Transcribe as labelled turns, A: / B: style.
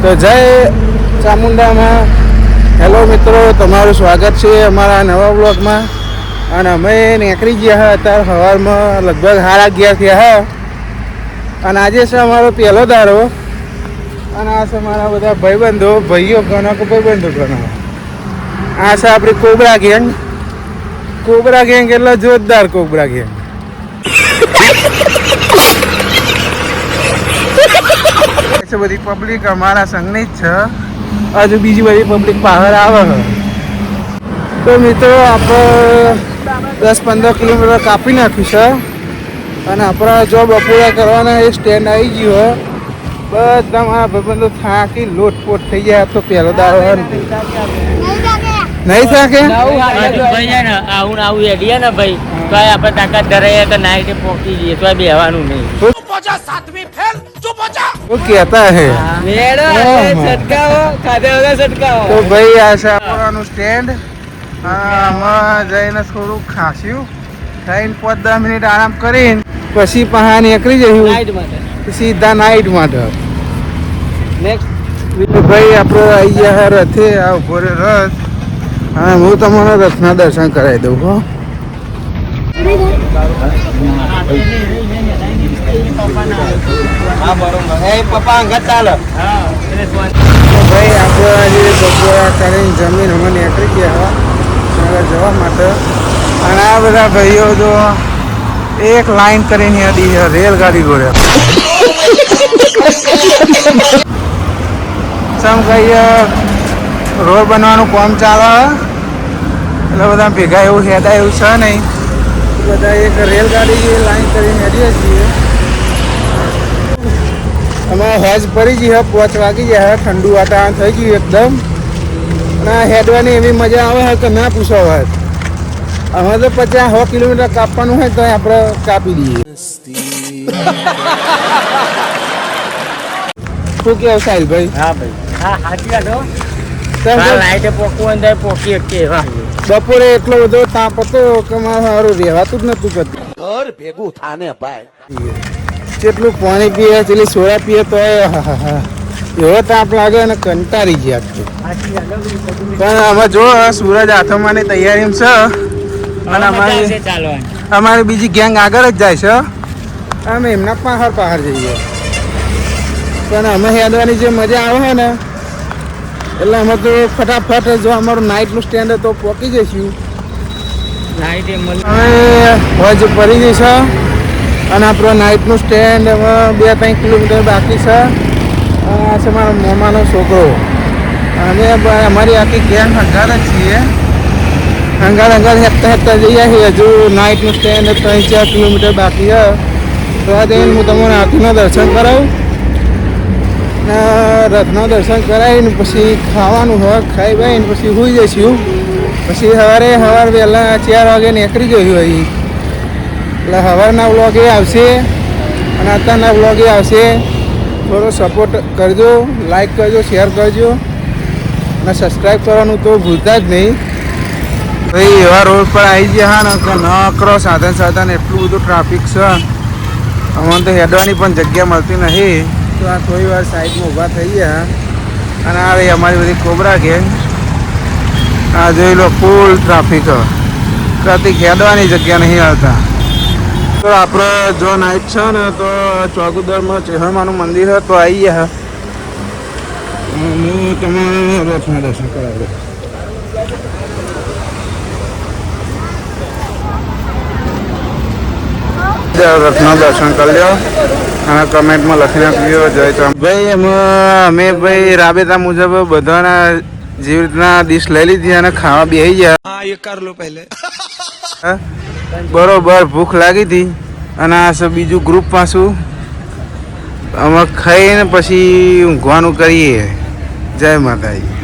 A: તો જય ચામુંડામાં. હેલો મિત્રો, તમારું સ્વાગત છે અમારા નવા બ્લોગમાં. અને અમે નીકળી ગયા અત્યારે સવારમાં લગભગ 11:30 થયા. અને આજે છે અમારો પહેલો દાડો. અને આ છે મારા બધા ભાઈબંધો, ભાઈઓ ગણો કે ભાઈબંધો ગણો. આ છે આપણી કોબરા ગેંગ. કોબરા ગેંગ એટલે જોરદાર કોબરા ગેંગ. બધી પબ્લિક અમારા સંઘની જ છે. હજુ બીજી બધી પબ્લિક બહાર આવે. તો મિત્રો આપણે 10-15 કિલોમીટર કાપી નાખ્યું છે. અને આપણા જો બપોરા કરવાના એ સ્ટેન્ડ આવી ગયું હોય. બધા મારા ભાઈબંધો થાકી લોટપોટ થઈ ગયા. તો પહેલો દાડો નહીં થાકે
B: આવું એડિયા ને ભાઈ તો આપણે તાકાત ધરાઈએ તો નાઈટે પહોંચી જઈએ તો બેહવાનું નહીં.
A: वो कहता है તો ભાઈ આ છે આપણું સ્ટેન્ડ. આમાં જઈને થોડું ખાસ્યું ખાઈને 5-10 મિનિટ આરામ કરીને પછી પહાડ નીકળી જયું સીધા નાઈટ માટે. ભાઈ આપણે આવી ગયા રથે. આ ઉભો રે રથ. હા, હું તમને રથના દર્શન કરાવી દઉં. હો ભાઈ આપણે આજે બપોરા કરીને જમીન અમે નીકળી ગયા આગળ જવા માટે. અને આ બધા ભાઈઓ તો એક લાઈન કરીને યાદી છે રેલગાડી જોડે. સમ કહીએ રોડ બનવાનું કામ ચાલે એટલે બધા ભેગા એવું હેડા એવું છે નહીં. બધા એક રેલગાડી લાઈન કરીને હેડીએ છીએ. અમારે હેજ પડી ગઈ. 5 વાગી ગયા. ઠંડુ વાતાવરણ થઈ ગયું એકદમ. અને હેડવાની એવી મજા આવે કે ના પૂછો વાત. અમે તો 50-100 કિલોમીટર કાપવાનું હોય તો આપણે કાપી દઈએ. શું કેવું સાહિલભાઈ?
B: હા ભાઈ, હા સાચી વાત હો. નાઈટે પોકવું અંદર પોકી શકીએ.
A: બપોરે એટલો બધો તાપ હતો કે મારે સારું રહેવાતું જ નતું કરતું.
C: ઘર ભેગું થાને ભાઈ.
A: જેટલું પાણી પીએ જેટલી સોડા પીએ તો એવો તાપ લાગે અને કંટાળી ગયા. પણ અમે જો સૂરજ આથમવાની તૈયારીમાં છે. અને અમારી બીજી ગેંગ આગળ જ જાય છે. અમે એમના પહાડ જઈએ. પણ અમે હેડવાની જે મજા આવે છે ને એટલે અમે તો ફટાફટ જો અમારું નાઇટનું સ્ટેન્ડ તો પહોંચી જઈશું. હવે હોજ પડી જઈશ. અને આપણો નાઇટનું સ્ટેન્ડ હવે 2-3 કિલોમીટર બાકી છે. આ છે મારો મામાનો છોકરો. અમે અમારી આખી ગેંગ હંગાર જ છીએ. હંગાર હેઠતા જઈએ છીએ. હજુ નાઇટનું સ્ટેન્ડ 3-4 કિલોમીટર બાકી છે. તો આ જઈને હું તમને આરતીના દર્શન કરાવું. રથના દર્શન કરાવીને પછી ખાવાનું હોય ખાઈ ભાઈને પછી સૂઈ જઈશું. પછી સવારે વહેલા 4 વાગે નીકળી જઈશું અહીં. એટલે સવારના વ્લોગ એ આવશે અને અત્યારના વ્લોગ એ આવશે. થોડો સપોર્ટ કરજો, લાઈક કરજો, શેર કરજો અને સબસ્ક્રાઈબ કરવાનું તો ભૂલતા જ નહીં. ભાઈ એવા રોડ પર આવી ગયા ને કે ન કરો સાધન એટલું બધું ટ્રાફિક છે. અમને તો હેડવાની પણ જગ્યા મળતી નથી. તો આ થોડી વાર સાઈડમાં ઊભા થઈ ગયા. અને આ રહી અમારી બધી કોબરા ગેંગ. આ જોઈ લો ફૂલ ટ્રાફિક. કદી ખેડવાની જગ્યા નહીં આવતા. તો આપણે જો નાઇટ છે ને તો ચોગુદરમાં ચેહરમાનું મંદિર છે તો આવી ગયા. હું તમારે રથના દર્શન કરાવું. રથના દર્શન કરી લો અને કમેન્ટમાં લખી નાખ્યો જય ચામ. ભાઈ અમે ભાઈ રાબેતા મુજબ બધાના જેવી રીતના ડીશ લઈ લીધી અને ખાવા બેસી ગયા. બરોબર ભૂખ લાગી હતી. અને આ છે બીજું ગ્રુપ પાછું. અમે ખાઈને પછી ઊંઘવાનું કરીએ. જય માતાજી.